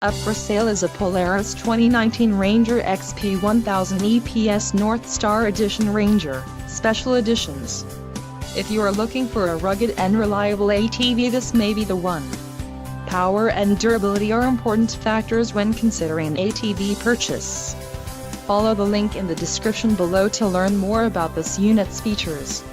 Up for sale is a Polaris 2019 Ranger XP 1000 EPS Northstar Edition Ranger, Special Editions. If you are looking for a rugged and reliable ATV, this may be the one. Power and durability are important factors when considering an ATV purchase. Follow the link in the description below to learn more about this unit's features.